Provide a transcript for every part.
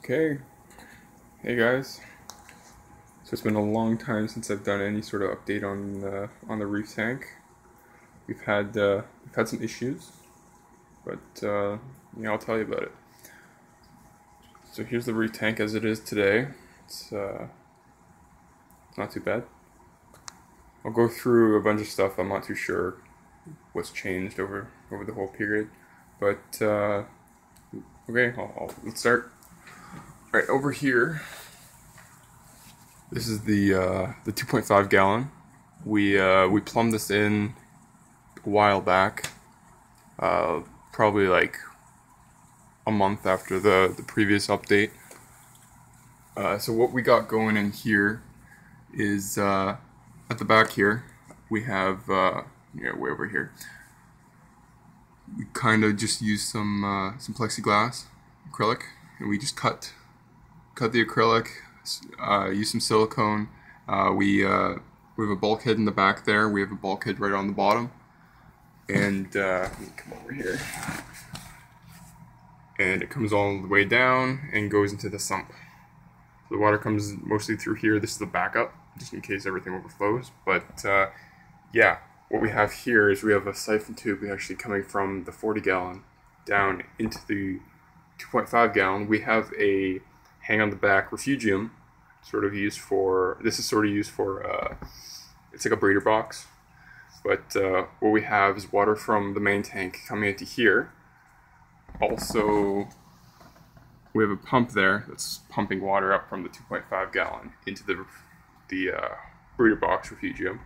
Okay, hey guys. So it's been a long time since I've done any sort of update on the reef tank. We've had some issues, but I'll tell you about it. So here's the reef tank as it is today. It's not too bad. I'll go through a bunch of stuff. I'm not too sure what's changed over the whole period, but okay, let's start. Right over here. This is the 2.5 gallon. We plumbed this in a while back, probably like a month after the previous update. So what we got going in here is at the back here we have way over here. We kind of just used some plexiglass acrylic, and we just cut the acrylic. Use some silicone. We have a bulkhead in the back there. We have a bulkhead right on the bottom. And let me come over here. And it comes all the way down and goes into the sump. So the water comes mostly through here. This is the backup, just in case everything overflows. But yeah, what we have here is we have a siphon tube actually coming from the 40 gallon down into the 2.5 gallon. We have a hang on the back refugium, sort of used for, it's like a breeder box, but what we have is water from the main tank coming into here. Also, we have a pump there that's pumping water up from the 2.5 gallon into the breeder box refugium.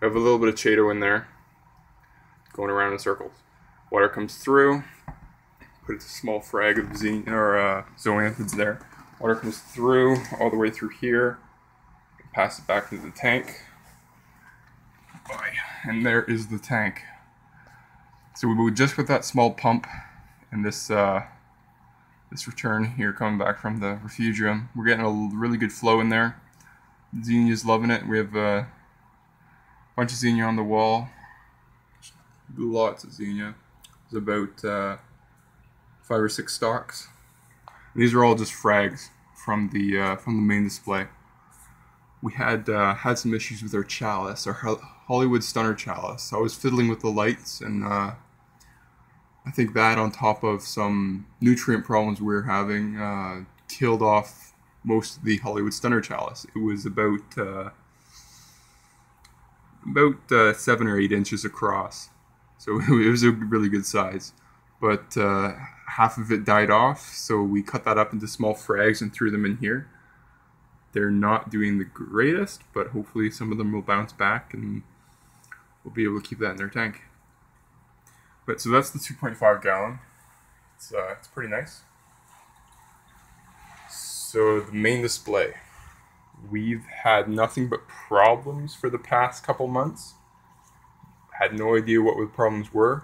We have a little bit of Chaeto in there, going around in circles. Water comes through, put a small frag of zoanthids there. Water comes through, all the way through here, pass it back into the tank. And there is the tank. So we would just with that small pump and this return here coming back from the refugium. We're getting a really good flow in there. The zinnia's loving it. We have a bunch of zinnia on the wall. Lots of zinnia. There's about 5 or 6 stalks. These are all just frags from the main display. We had some issues with our chalice, our Hollywood Stunner chalice. I was fiddling with the lights, and I think that on top of some nutrient problems we were having killed off most of the Hollywood Stunner chalice. It was about 7 or 8 inches across, so it was a really good size. But half of it died off, so we cut that up into small frags and threw them in here. They're not doing the greatest, but hopefully some of them will bounce back and we'll be able to keep that in their tank. But so that's the 2.5 gallon. It's pretty nice. So the main display. We've had nothing but problems for the past couple months. Had no idea what the problems were.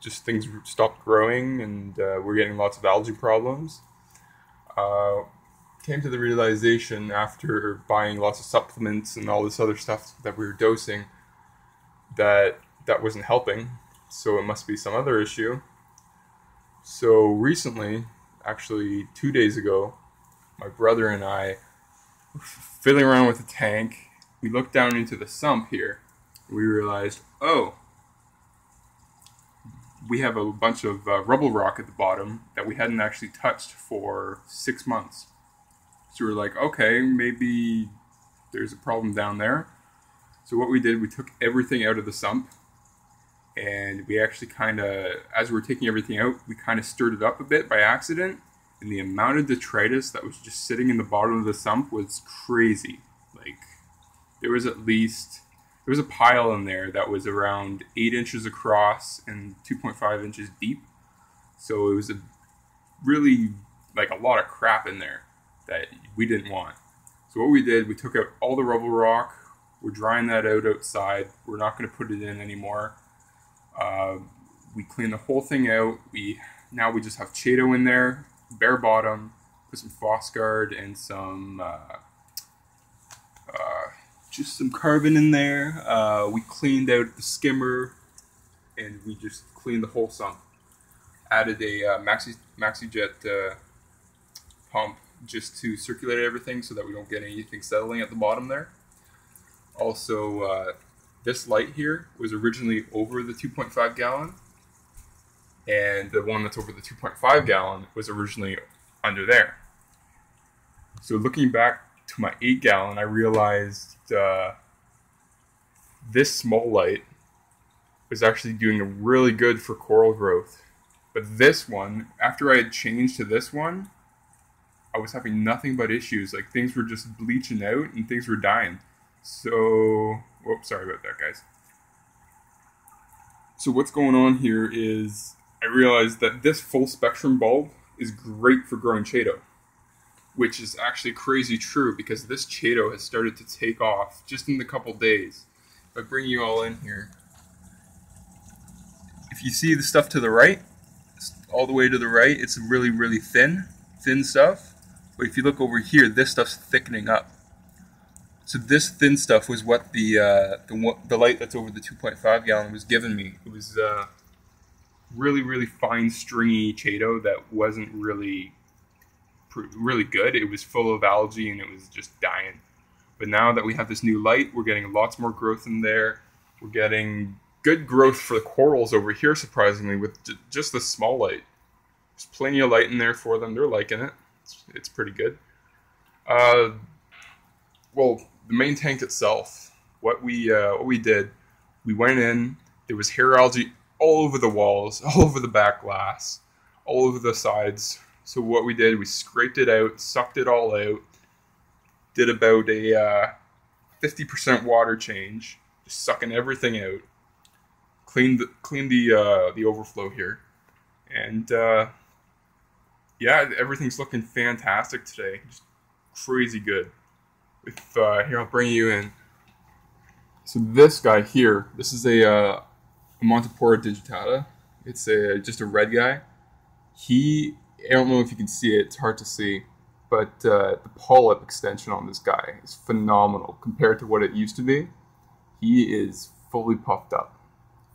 Just things stopped growing, and we're getting lots of algae problems. Came to the realization after buying lots of supplements and all this other stuff that we were dosing that wasn't helping, so it must be some other issue. So recently, actually 2 days ago, my brother and I were fiddling around with the tank. We looked down into the sump here. We realized, oh, we have a bunch of rubble rock at the bottom that we hadn't actually touched for 6 months. So we're like, okay, maybe there's a problem down there. So what we did, we took everything out of the sump, and we actually kind of, as we were taking everything out, we kind of stirred it up a bit by accident, and the amount of detritus that was just sitting in the bottom of the sump was crazy. Like, there was a pile in there that was around 8 inches across and 2.5 inches deep. So it was really a lot of crap in there that we didn't want. So what we did, we took out all the rubble rock. We're drying that out outside. We're not going to put it in anymore. We cleaned the whole thing out. Now we just have Chaeto in there, bare bottom, put some Phosguard and just some carbon in there. We cleaned out the skimmer, and we just cleaned the whole sump. Added a MaxiJet pump just to circulate everything so that we don't get anything settling at the bottom there. Also, this light here was originally over the 2.5 gallon, and the one that's over the 2.5 gallon was originally under there. So looking back to my 8 gallon, I realized this small light was actually doing really good for coral growth. But this one, after I had changed to this one, I was having nothing but issues. Like, things were just bleaching out and things were dying. So, whoops, sorry about that, guys. So what's going on here is I realized that this full spectrum bulb is great for growing chaeto, which is actually crazy true because this chaeto has started to take off just in a couple days. If I bring you all in here, if you see the stuff to the right, all the way to the right, it's really, really thin stuff. But if you look over here, this stuff's thickening up. So this thin stuff was what the light that's over the 2.5 gallon was giving me. It was really, really fine, stringy chaeto that wasn't really good. It was full of algae and it was just dying. But now that we have this new light, we're getting lots more growth in there. We're getting good growth for the corals over here, surprisingly, with just the small light. There's plenty of light in there for them. They're liking it. It's pretty good. Well, the main tank itself, what we did, we went in. There was hair algae all over the walls, all over the back glass, all over the sides. So what we did, we scraped it out, sucked it all out, did about a 50% water change, just sucking everything out. Cleaned the overflow here, and yeah, everything's looking fantastic today. Just crazy good. Here, I'll bring you in. So this guy here, this is a Montipora digitata. It's just a red guy. I don't know if you can see it. It's hard to see, but the polyp extension on this guy is phenomenal compared to what it used to be. He is fully puffed up.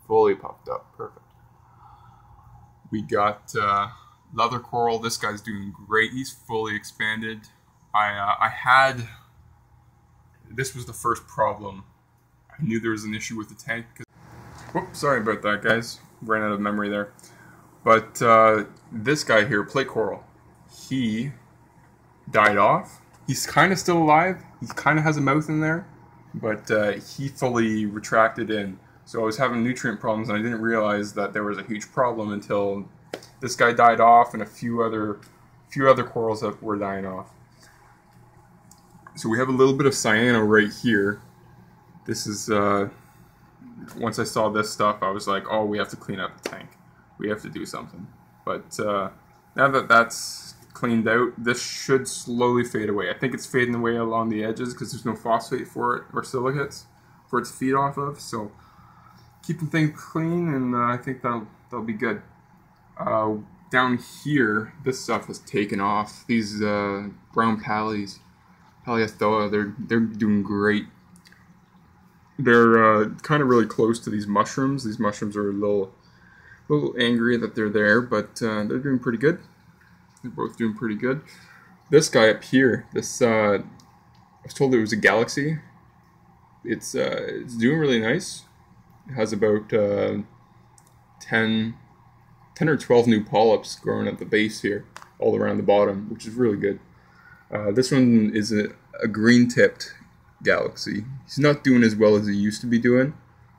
Perfect. We got leather coral. This guy's doing great. He's fully expanded. This was the first problem. I knew there was an issue with the tank. Whoops, sorry about that, guys. Ran out of memory there. But this guy here, plate coral, he died off. He's kind of still alive. He kind of has a mouth in there, but he fully retracted in. So I was having nutrient problems, and I didn't realize that there was a huge problem until this guy died off, and a few other corals that were dying off. So we have a little bit of cyano right here. This is once I saw this stuff, I was like, oh, we have to clean up the tank. We have to do something. But now that that's cleaned out, this should slowly fade away. I think it's fading away along the edges because there's no phosphate for it or silicates for it to feed off of. So keeping things clean, and I think that'll be good. Down here, this stuff has taken off. These brown Paleosthoa, they're doing great. They're kind of really close to these mushrooms. These mushrooms are a little angry that they're there, but they're doing pretty good. They're both doing pretty good. This guy up here, I was told it was a galaxy. It's doing really nice. It has about 10 or 12 new polyps growing at the base here, all around the bottom, which is really good. This one is a green-tipped galaxy. He's not doing as well as he used to be doing,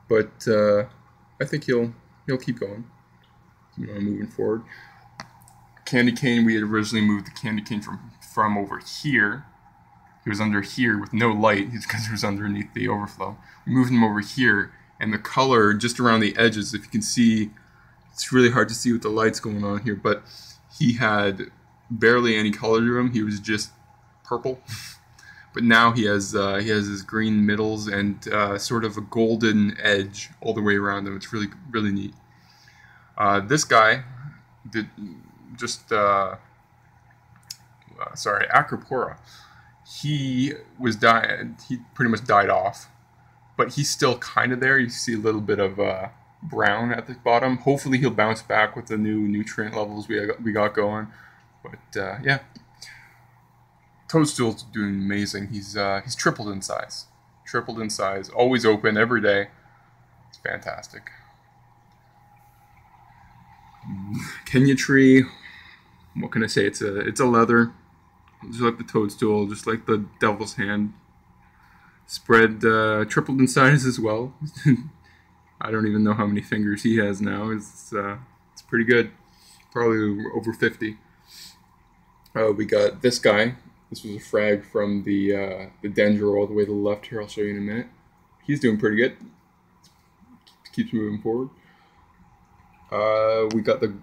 but I think he'll keep going. Moving forward. Candy cane, we had originally moved the candy cane from over here. He was under here with no light because he was underneath the overflow. We moved him over here, and the color just around the edges, if you can see, it's really hard to see with the lights going on here, but he had barely any color to him. He was just purple. But now he has his green middles and sort of a golden edge all the way around him. It's really, really neat. This guy did just Acropora. He pretty much died off, but he's still kind of there. You see a little bit of brown at the bottom. Hopefully he'll bounce back with the new nutrient levels we got going. But yeah, Toadstool's doing amazing. He's tripled in size. Tripled in size. Always open every day. It's fantastic. Kenya tree. What can I say? It's a leather. Just like the toadstool, just like the devil's hand. Spread tripled in size as well. I don't even know how many fingers he has now. It's pretty good. Probably over 50. We got this guy. This was a frag from the dendro all the way to the left here. I'll show you in a minute. He's doing pretty good. Keeps moving forward. We got the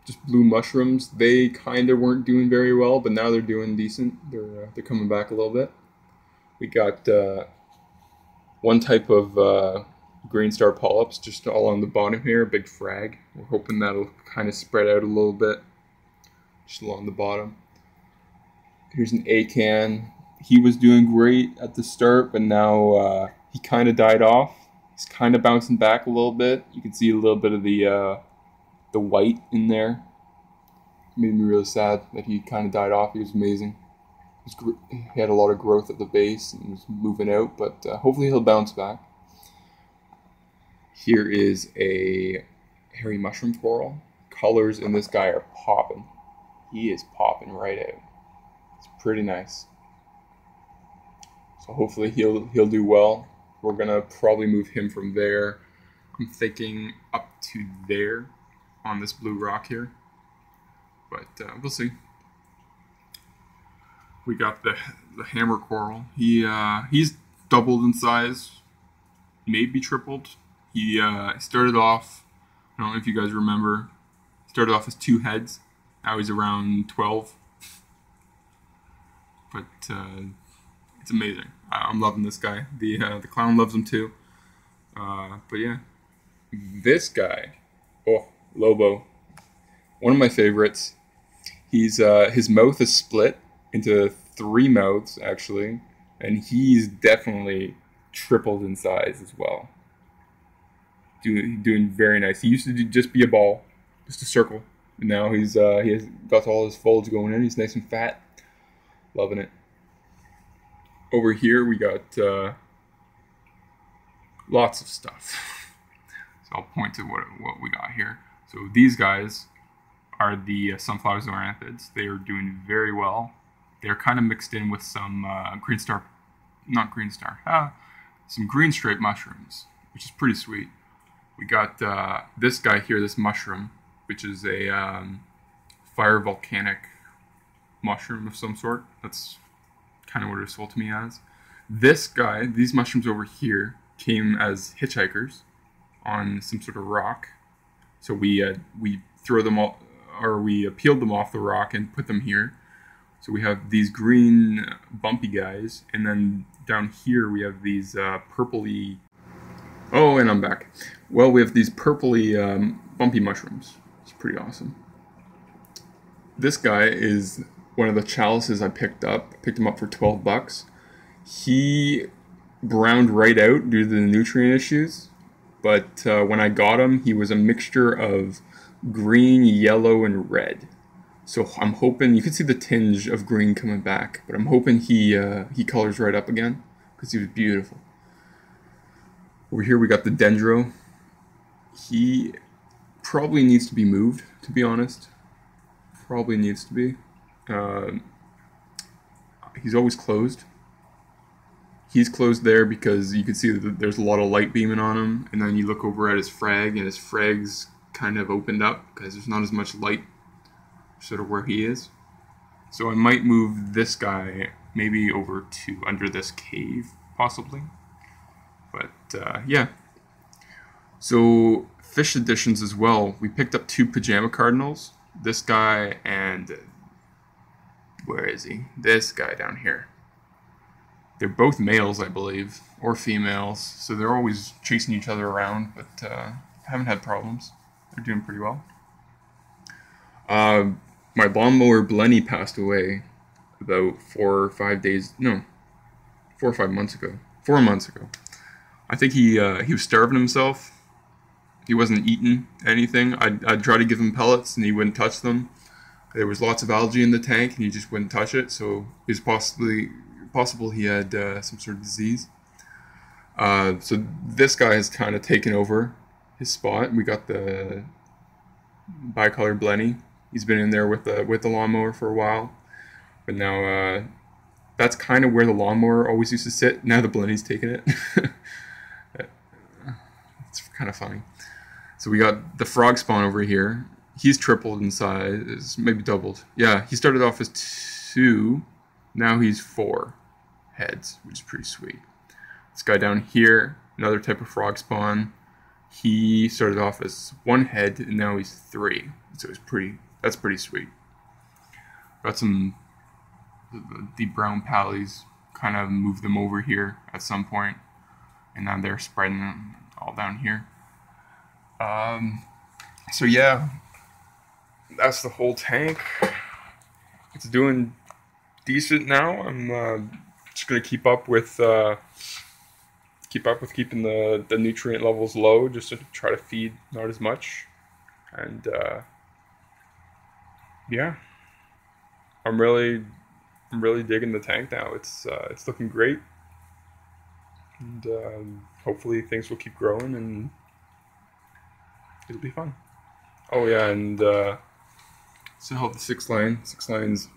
just blue mushrooms. They kind of weren't doing very well, but now they're doing decent. They're coming back a little bit. We got one type of green star polyps just all on the bottom here, a big frag. We're hoping that'll kind of spread out a little bit, just along the bottom. Here's an acan. He was doing great at the start, but now he kind of died off. He's kind of bouncing back a little bit. You can see a little bit of the white in there. Made me really sad that he kind of died off. He was amazing. He had a lot of growth at the base and was moving out, but hopefully he'll bounce back. Here is a hairy mushroom coral. Colors in this guy are popping. He is popping right out. It's pretty nice. So hopefully he'll do well. We're gonna probably move him from there. I'm thinking up to there on this blue rock here, but we'll see. We got the hammer coral. He's doubled in size, maybe tripled. He started off, I don't know if you guys remember, started off as 2 heads. Now he's around 12. But it's amazing. I'm loving this guy. The clown loves him too. But yeah, this guy, oh, Lobo, one of my favorites. He's his mouth is split into 3 mouths actually, and he's definitely tripled in size as well. Doing very nice. He used to just be a ball, just a circle. And now he has got all his folds going in. He's nice and fat. Loving it. Over here we got lots of stuff. So I'll point to what we got here. So these guys are the sunflower zoranthids. They are doing very well. They're kind of mixed in with some some green stripe mushrooms, which is pretty sweet. We got this guy here, this mushroom, which is a fire volcanic mushroom of some sort. That's kind of what it was sold to me as. This guy, these mushrooms over here, came as hitchhikers on some sort of rock. So we throw them all, or we peeled them off the rock and put them here. So we have these green bumpy guys, and then down here we have these purpley. Oh, and I'm back. Well, we have these purpley bumpy mushrooms. It's pretty awesome. This guy is one of the chalices I picked up. Picked him up for 12 bucks. He browned right out due to the nutrient issues, but when I got him, he was a mixture of green, yellow, and red. So I'm hoping, you can see the tinge of green coming back, but I'm hoping he colors right up again, because he was beautiful. Over here we got the dendro. He probably needs to be moved, to be honest. Probably needs to be. He's always closed. He's closed there because you can see that there's a lot of light beaming on him, and then you look over at his frag, and his frag's kind of opened up because there's not as much light sort of where he is. So I might move this guy maybe over to under this cave, possibly. But yeah. So fish additions as well. We picked up 2 pajama cardinals. This guy and where is he? This guy down here. They're both males, I believe, or females. So they're always chasing each other around, but haven't had problems. They're doing pretty well. My lawnmower Blenny passed away about 4 or 5 months ago. 4 months ago. I think he was starving himself. He wasn't eating anything. I'd try to give him pellets and he wouldn't touch them there was lots of algae in the tank and he just wouldn't touch it, so it's possible he had some sort of disease. So this guy has kind of taken over his spot. We got the bicolor Blenny. He's been in there with the lawnmower for a while, but now that's kind of where the lawnmower always used to sit. Now the Blenny's taken it. It's kind of funny. So we got the frog spawn over here. He's tripled in size, maybe doubled. Yeah, he started off as 2, now he's 4 heads, which is pretty sweet. This guy down here, another type of frog spawn. He started off as 1 head, and now he's 3. So that's pretty sweet. Got some deep brown pallies, kind of moved them over here at some point, and now they're spreading them all down here. So yeah, that's the whole tank. It's doing decent now. I'm just gonna keep up with keeping the nutrient levels low, just to try to feed not as much. And yeah, I'm really digging the tank now. It's looking great, and hopefully things will keep growing and it'll be fun. Oh yeah, and so help the 6 line. 6 line's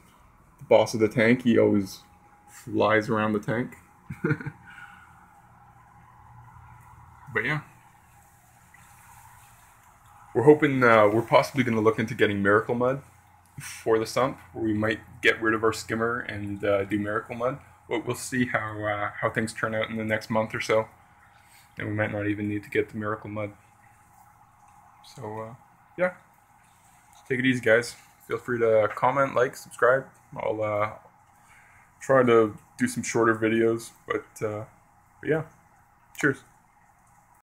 the boss of the tank. He always flies around the tank. But yeah, we're hoping we're possibly going to look into getting Miracle Mud for the sump, where we might get rid of our skimmer and do Miracle Mud. But we'll see how things turn out in the next month or so, and we might not even need to get the Miracle Mud. So yeah, take it easy, guys. Feel free to comment, like, subscribe. I'll try to do some shorter videos, but yeah, cheers.